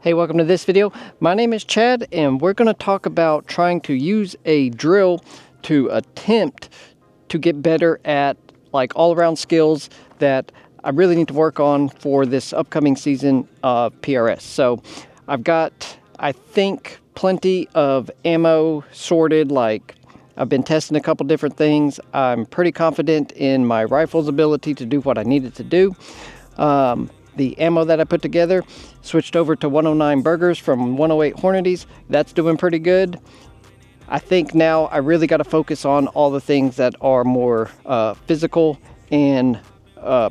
Hey, welcome to this video. My name is Chad and we're going to talk about trying to use a drill to attempt to get better at like all-around skills that I really need to work on for this upcoming season of PRS. So I've got, I think, plenty of ammo sorted. Like I've been testing a couple different things. I'm pretty confident in my rifle's ability to do what I need it to do. The ammo that I put together, switched over to 109 Burgers from 108 Hornady's. That's doing pretty good. I think now I really got to focus on all the things that are more physical and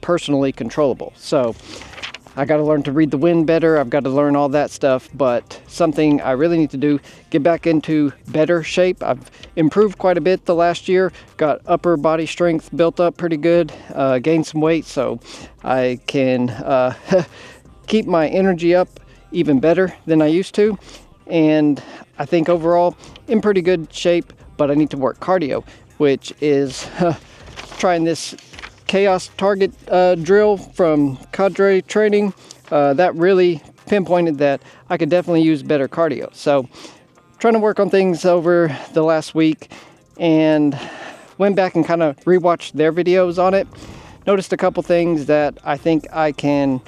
personally controllable. So I got to learn to read the wind better. I've got to learn all that stuff, but something I really need to do, get back into better shape. I've improved quite a bit the last year, got upper body strength built up pretty good, gained some weight so I can keep my energy up even better than I used to. And I think overall in pretty good shape, but I need to work cardio, which is trying this Chaos target drill from Cadre training. That really pinpointed that I could definitely use better cardio. So trying to work on things over the last week and went back and kind of rewatched their videos on it. Noticed a couple things that I think I can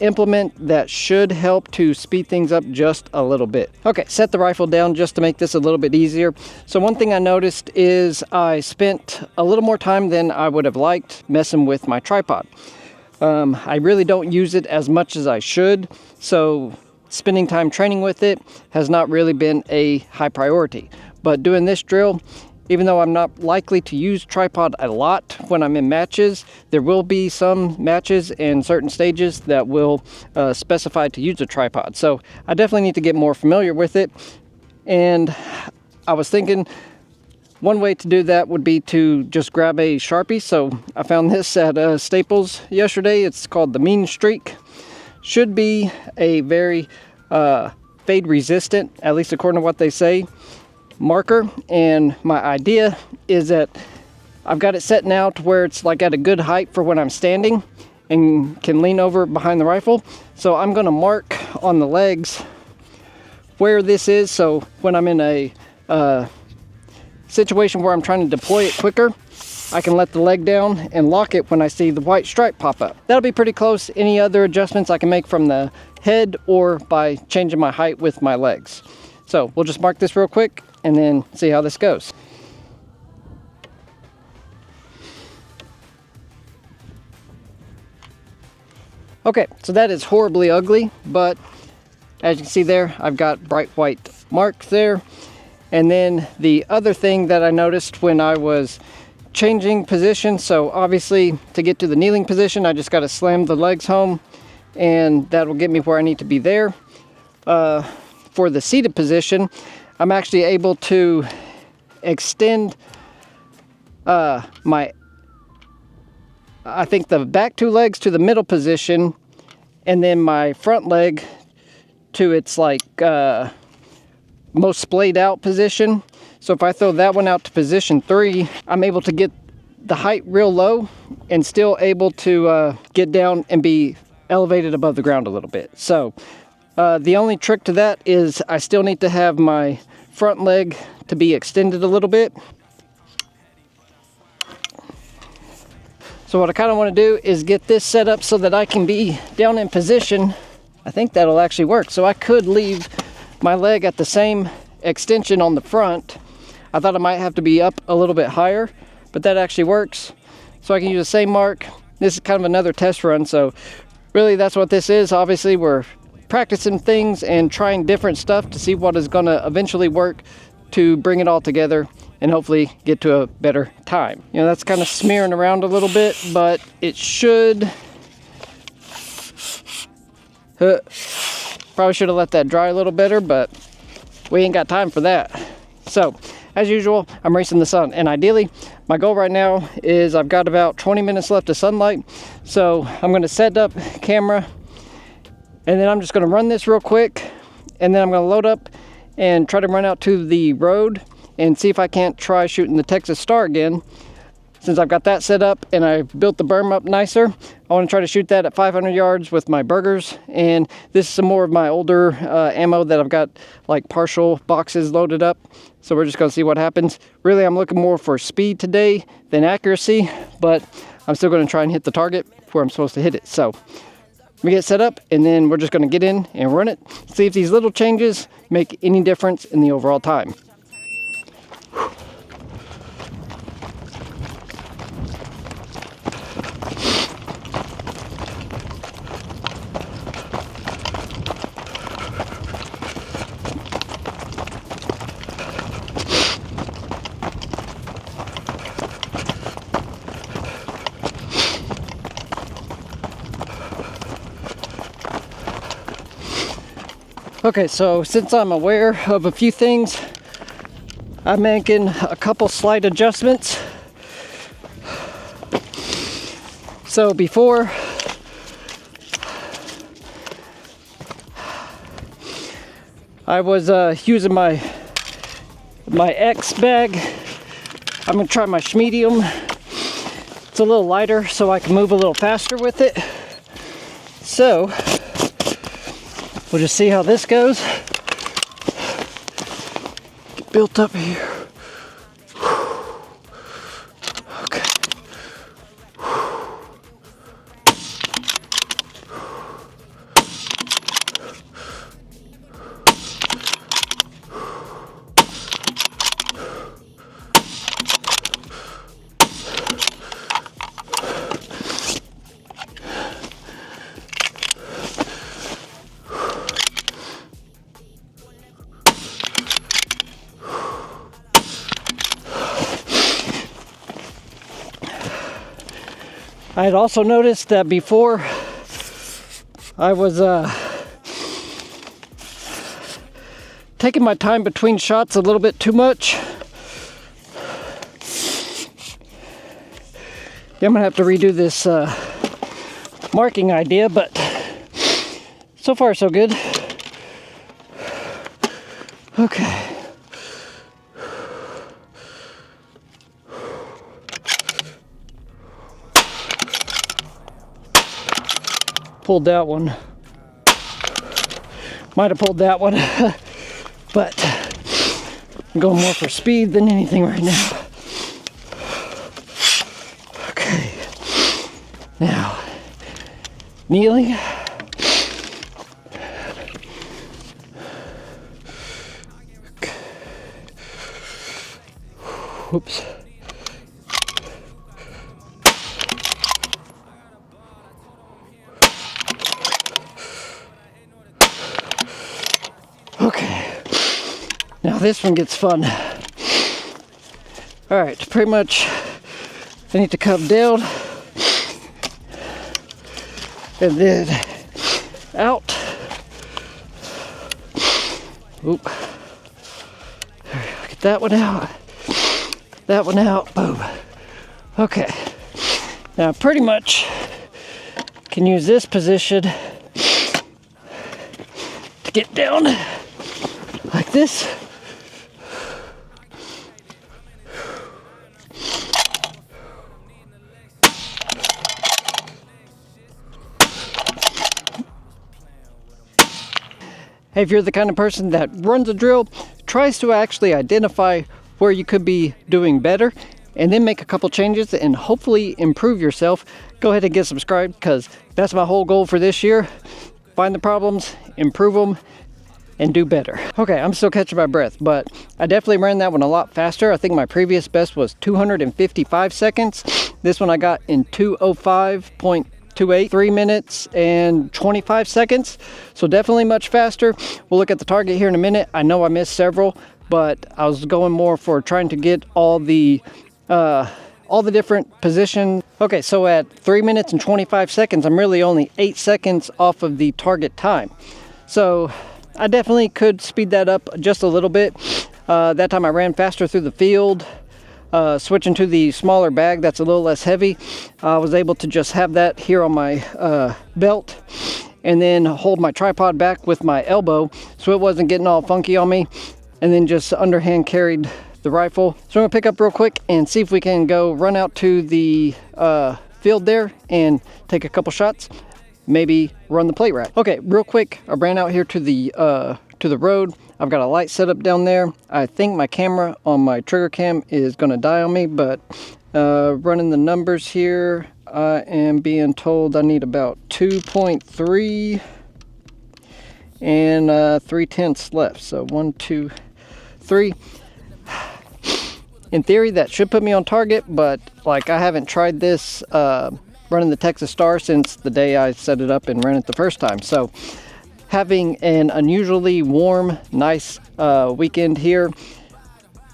implement that should help to speed things up just a little bit. Okay, set the rifle down just to make this a little bit easier. So one thing I noticed is I spent a little more time than I would have liked messing with my tripod. I really don't use it as much as I should, so spending time training with it has not really been a high priority. But doing this drill, even though I'm not likely to use tripod a lot when I'm in matches, there will be some matches and certain stages that will specify to use a tripod. So I definitely need to get more familiar with it. And I was thinking one way to do that would be to just grab a Sharpie. So I found this at Staples yesterday. It's called the Mean Streak. Should be a very fade resistant, at least according to what they say, marker. And my idea is that I've got it set now to where it's like at a good height for when I'm standing and can lean over behind the rifle. So I'm going to mark on the legs where this is, so when I'm in a situation where I'm trying to deploy it quicker, I can let the leg down and lock it when I see the white stripe pop up. That'll be pretty close. Any other adjustments I can make from the head or by changing my height with my legs. So we'll just mark this real quick and then see how this goes. Okay, so that is horribly ugly, but as you can see there, I've got bright white marks there. And then the other thing that I noticed when I was changing position, so obviously to get to the kneeling position, I just got to slam the legs home and that will get me where I need to be there. For the seated position, I'm actually able to extend I think the back two legs to the middle position and then my front leg to its like most splayed out position. So if I throw that one out to position 3, I'm able to get the height real low and still able to get down and be elevated above the ground a little bit. So the only trick to that is I still need to have my front leg to be extended a little bit. So what I kind of want to do is get this set up so that I can be down in position. I think that'll actually work. So I could leave my leg at the same extension on the front. I thought I might have to be up a little bit higher, but that actually works. So I can use the same mark. This is kind of another test run. So really that's what this is. Obviously we're practicing things and trying different stuff to see what is going to eventually work to bring it all together and hopefully get to a better time. You know, that's kind of smearing around a little bit, but it should probably should have let that dry a little better, but we ain't got time for that. So as usual, I'm racing the sun, and ideally my goal right now is I've got about 20 minutes left of sunlight. So I'm going to set up camera and then I'm just going to run this real quick, and then I'm going to load up and try to run out to the road and see if I can't try shooting the Texas Star again. since I've got that set up and I've built the berm up nicer, I want to try to shoot that at 500 yards with my burgers. And this is some more of my older ammo that I've got like partial boxes loaded up. So we're just going to see what happens. Really, I'm looking more for speed today than accuracy, but I'm still going to try and hit the target where I'm supposed to hit it. So we get set up and then we're just going to get in and run it, see if these little changes make any difference in the overall time. Okay, so since I'm aware of a few things, I'm making a couple slight adjustments. So before, I was using my X bag. I'm gonna try my medium. It's a little lighter so I can move a little faster with it. So we'll just see how this goes. Get built up here. Okay. I had also noticed that before I was taking my time between shots a little bit too much. Yeah, I'm gonna have to redo this marking idea, but so far so good. Okay. Pulled that one. Might have pulled that one, but I'm going more for speed than anything right now. Okay. Now, kneeling. Okay. Whoops. Okay, now this one gets fun. All right, pretty much I need to come down and then out. Oop. Get that one out. That one out. Boom. Okay. Now pretty much can use this position to get down like this. Hey, if you're the kind of person that runs a drill, tries to actually identify where you could be doing better, and then make a couple changes and hopefully improve yourself, go ahead and get subscribed, because that's my whole goal for this year. Find the problems, improve them, and do better. Okay, I'm still catching my breath, but I definitely ran that one a lot faster. I think my previous best was 255 seconds. This one I got in 2:05.28, 3 minutes and 25 seconds. So definitely much faster. We'll look at the target here in a minute. I know I missed several, but I was going more for trying to get all the different positions. Okay, so at 3 minutes and 25 seconds, I'm really only 8 seconds off of the target time. So I definitely could speed that up just a little bit. That time I ran faster through the field. Switching to the smaller bag that's a little less heavy, I was able to just have that here on my belt and then hold my tripod back with my elbow so it wasn't getting all funky on me, and then just underhand carried the rifle. So I'm gonna pick up real quick and see if we can go run out to the field there and take a couple shots, maybe run the plate rack. Okay, real quick, I ran out here to the road. I've got a light set up down there. I think my camera on my trigger cam is gonna die on me, but running the numbers here, I am being told I need about 2.3 and 3/10 left. So 1, 2, 3. In theory, that should put me on target, but like I haven't tried this running the Texas Star since the day I set it up and ran it the first time. So having an unusually warm, nice weekend here,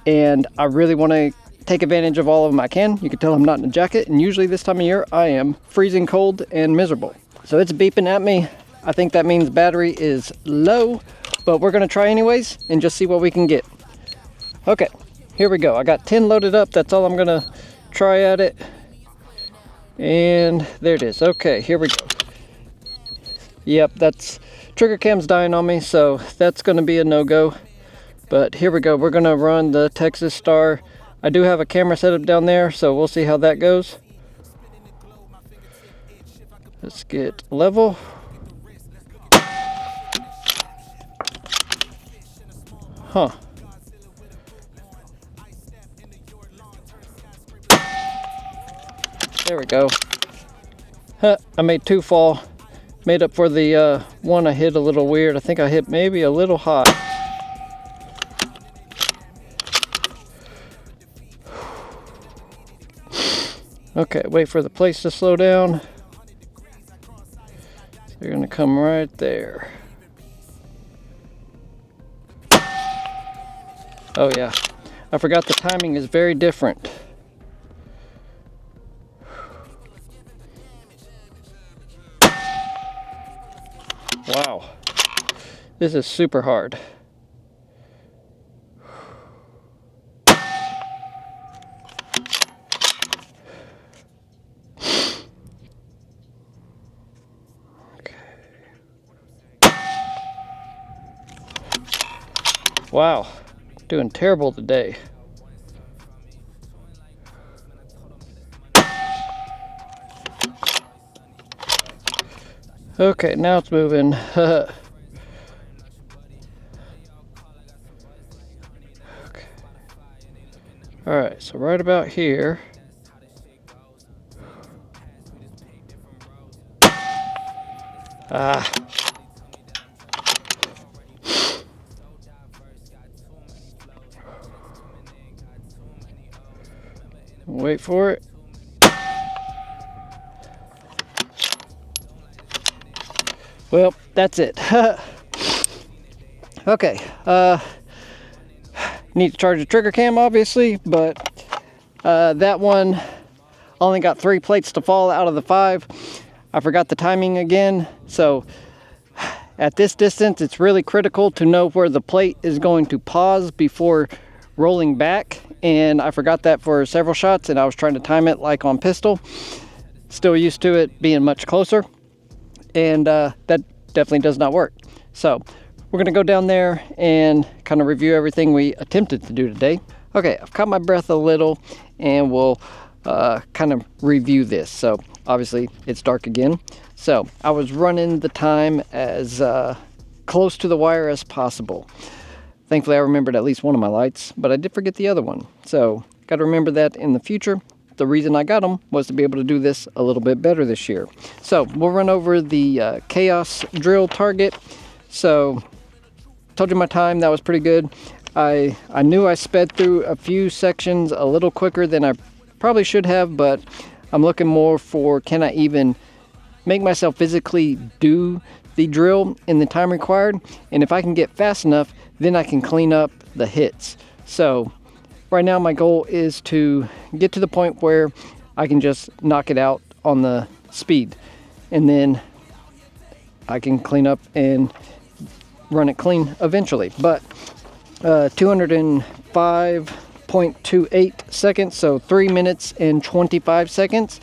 and I really want to take advantage of all of them I can. You can tell I'm not in a jacket, and usually this time of year I am freezing cold and miserable. So it's beeping at me. I think that means battery is low, but we're gonna try anyways and just see what we can get. Okay, here we go. I got 10 loaded up. That's all I'm gonna try at it. And there it is. Okay, here we go. Yep, that's trigger cam's dying on me, so that's gonna be a no-go. But here we go. We're gonna run the Texas Star. I do have a camera set up down there, so we'll see how that goes. Let's get level. Huh. There we go. Huh, I made 2 fall. Made up for the one I hit a little weird. I think I hit maybe a little hot. Okay, wait for the place to slow down. They're gonna come right there. Oh yeah, I forgot the timing is very different. Wow, this is super hard. Wow, doing terrible today. Okay, now it's moving. Okay. All right, so right about here. Ah. Wait for it. Well, that's it. Okay, need to charge the trigger cam obviously, but that one only got 3 plates to fall out of the 5. I forgot the timing again, so at this distance it's really critical to know where the plate is going to pause before rolling back, and I forgot that for several shots, and I was trying to time it like on pistol. Still used to it being much closer, and that definitely does not work. So we're gonna go down there and kind of review everything we attempted to do today. Okay, I've caught my breath a little, and we'll kind of review this. So obviously it's dark again, so I was running the time as close to the wire as possible. Thankfully I remembered at least one of my lights, but I did forget the other one, so got to remember that in the future. The reason I got them was to be able to do this a little bit better this year. So we'll run over the Chaos Drill target. So told you my time, that was pretty good. I knew I sped through a few sections a little quicker than I probably should have, but I'm looking more for, can I even make myself physically do the drill in the time required? And if I can get fast enough, then I can clean up the hits. So right now my goal is to get to the point where I can just knock it out on the speed, and then I can clean up and run it clean eventually. But 205.28 seconds, so 3 minutes and 25 seconds.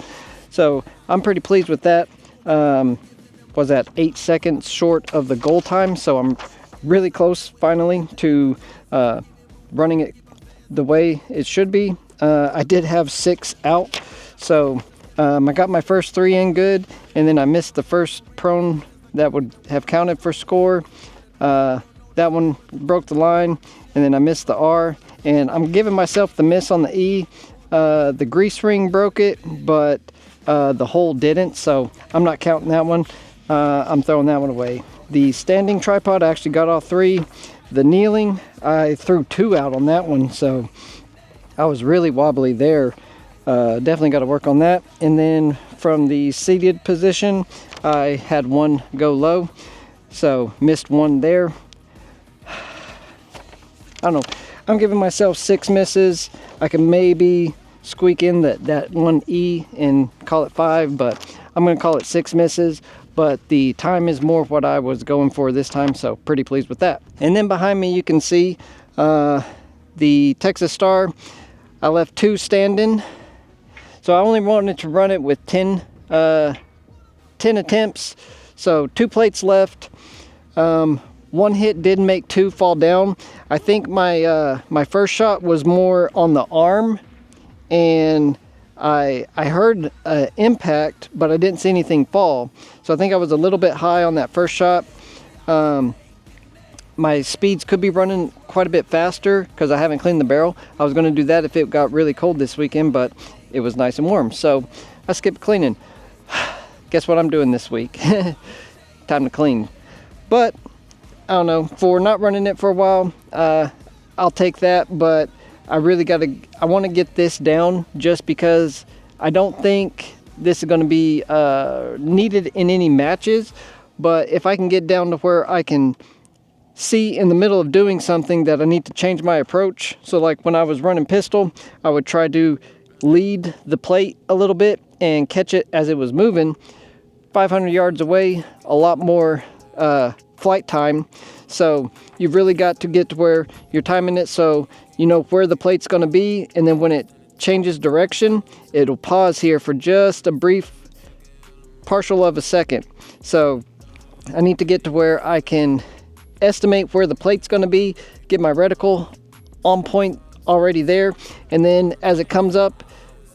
So I'm pretty pleased with that. Was at 8 seconds short of the goal time, so I'm really close finally to running it the way it should be. I did have 6 out, so I got my first 3 in good, and then I missed the first prone that would have counted for score. That one broke the line, and then I missed the R, and I'm giving myself the miss on the E. The grease ring broke it, but the hole didn't, so I'm not counting that one. I'm throwing that one away. The standing tripod, I actually got all 3. The kneeling, I threw 2 out on that one, so I was really wobbly there. Definitely got to work on that. And then from the seated position, I had 1 go low, so missed 1 there. I don't know. I'm giving myself 6 misses. I can maybe squeak in that 1 E and call it 5, but I'm going to call it 6 misses. But the time is more what I was going for this time, so pretty pleased with that. And then behind me you can see the Texas Star. I left 2 standing, so I only wanted to run it with 10 attempts, so 2 plates left. 1 hit did make 2 fall down. I think my my first shot was more on the arm, and I heard impact, but I didn't see anything fall. So I think I was a little bit high on that first shot. My speeds could be running quite a bit faster because I haven't cleaned the barrel. I was going to do that if it got really cold this weekend, but it was nice and warm, so I skipped cleaning. Guess what I'm doing this week? Time to clean. But I don't know, for not running it for a while, I'll take that, but I really I want to get this down just because I don't think this is going to be needed in any matches. But if I can get down to where I can see in the middle of doing something that I need to change my approach. So like when I was running pistol, I would try to lead the plate a little bit and catch it as it was moving. 500 yards away, a lot more flight time. So you've really got to get to where you're timing it so you know where the plate's going to be, and then when it changes direction, it'll pause here for just a brief partial of a second. So I need to get to where I can estimate where the plate's going to be, get my reticle on point already there, and then as it comes up,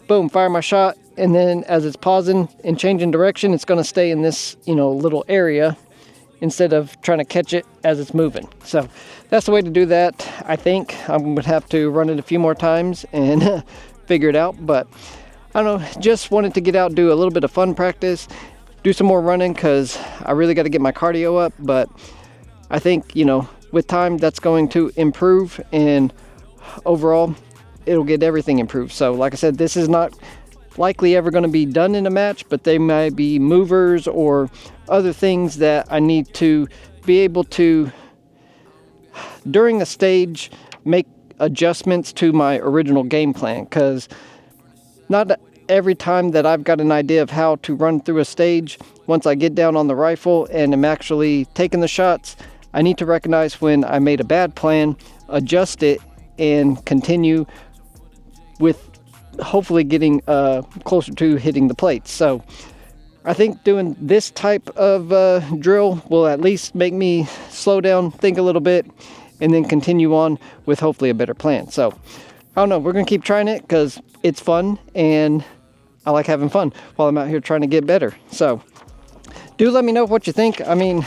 boom, fire my shot, and then as it's pausing and changing direction, it's going to stay in this, you know, little area instead of trying to catch it as it's moving. So that's the way to do that. I think I would have to run it a few more times and figure it out, but I don't know, just wanted to get out, do a little bit of fun practice, do some more running because I really got to get my cardio up. But I think, you know, with time that's going to improve, and overall it'll get everything improved. So like I said, this is not likely ever going to be done in a match, but they might be movers or other things that I need to be able to, during a stage, make adjustments to my original game plan, because not every time that I've got an idea of how to run through a stage, once I get down on the rifle and am actually taking the shots, I need to recognize when I made a bad plan, adjust it, and continue with hopefully getting closer to hitting the plates. So I think doing this type of drill will at least make me slow down, think a little bit, and then continue on with hopefully a better plan. So I don't know, we're gonna keep trying it because it's fun and I like having fun while I'm out here trying to get better. So do let me know what you think. I mean,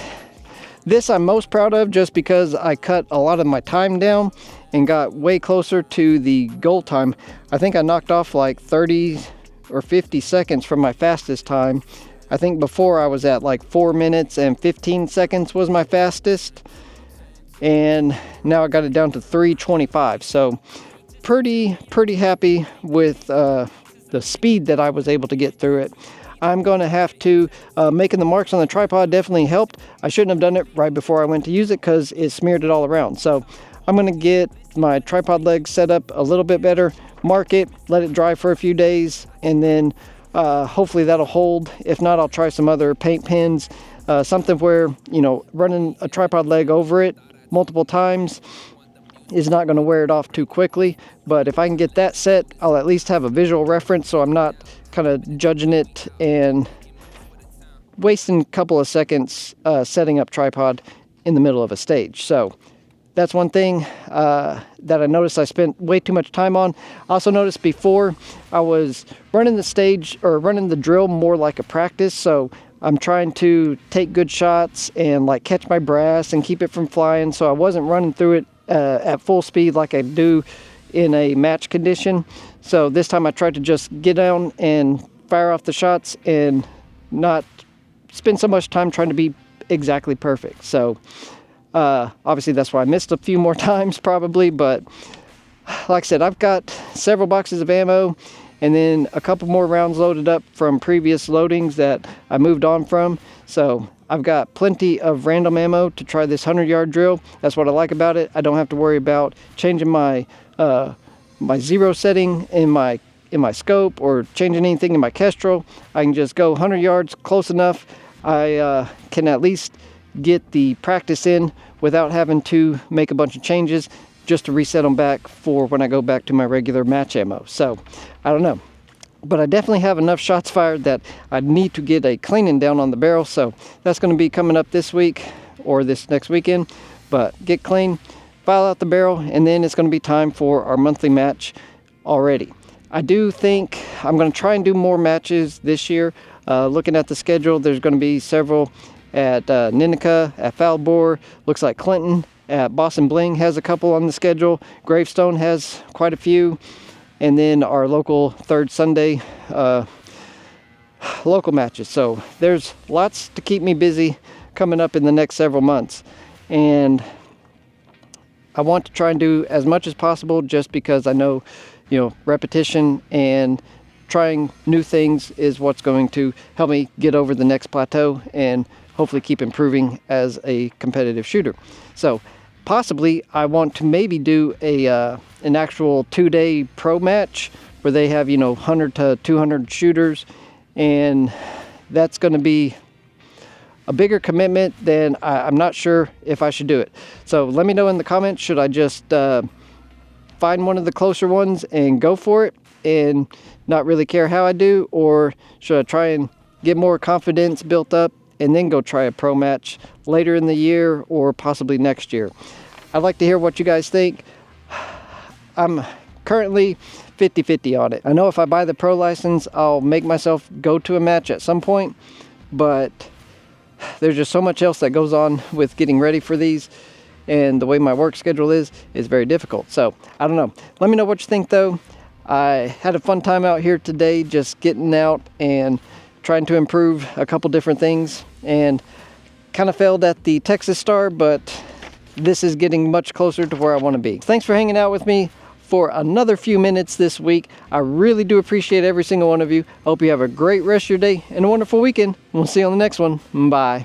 this I'm most proud of just because I cut a lot of my time down and got way closer to the goal time. I think I knocked off like 30 or 50 seconds from my fastest time. I think before I was at like 4 minutes and 15 seconds was my fastest, and now I got it down to 3:25. So pretty happy with the speed that I was able to get through it. I'm going to have to, making the marks on the tripod definitely helped. I shouldn't have done it right before I went to use it because it smeared it all around. So I'm going to get my tripod leg set up a little bit better, mark it, let it dry for a few days, and then hopefully that'll hold. If not, I'll try some other paint pens, something where, you know, running a tripod leg over it multiple times is not going to wear it off too quickly. But if I can get that set, I'll at least have a visual reference so I'm not kind of judging it and wasting a couple of seconds setting up tripod in the middle of a stage. So that's one thing that I noticed I spent way too much time on. I also noticed before I was running the stage or running the drill more like a practice. So I'm trying to take good shots and like catch my brass and keep it from flying. So I wasn't running through it at full speed like I do in a match condition. So this time I tried to just get down and fire off the shots and not spend so much time trying to be exactly perfect. So obviously that's why I missed a few more times probably, but like I said, I've got several boxes of ammo and then a couple more rounds loaded up from previous loadings that I moved on from. So I've got plenty of random ammo to try this 100-yard drill. That's what I like about it. I don't have to worry about changing my my zero setting in my scope or changing anything in my Kestrel. I can just go 100 yards close enough. I can at least get the practice in without having to make a bunch of changes just to reset them back for when I go back to my regular match ammo. So I don't know, but I definitely have enough shots fired that I need to get a cleaning down on the barrel. So that's going to be coming up this week or this next weekend. But get clean, file out the barrel, and then it's going to be time for our monthly match already. I do think I'm going to try and do more matches this year. Looking at the schedule, there's going to be several at Ninica, at Falbor. Looks like Clinton at Boston Bling has a couple on the schedule. Gravestone has quite a few. And then our local third Sunday local matches. So there's lots to keep me busy coming up in the next several months. And I want to try and do as much as possible just because I know, repetition and trying new things is what's going to help me get over the next plateau and hopefully keep improving as a competitive shooter. So possibly I want to maybe do an actual 2-day pro match where they have 100 to 200 shooters, and that's going to be a bigger commitment than I'm not sure if I should do it. So let me know in the comments, should I just find one of the closer ones and go for it and not really care how I do, or should I try and get more confidence built up and then go try a pro match later in the year or possibly next year? I'd like to hear what you guys think. I'm currently 50-50 on it. I know if I buy the pro license, I'll make myself go to a match at some point, but there's just so much else that goes on with getting ready for these, and the way my work schedule is very difficult. So I don't know. Let me know what you think though. I had a fun time out here today, just getting out and trying to improve a couple different things, and kind of failed at the Texas Star, but this is getting much closer to where I want to be. Thanks for hanging out with me for another few minutes this week. I really do appreciate every single one of you. I hope you have a great rest of your day and a wonderful weekend. We'll see you on the next one. Bye.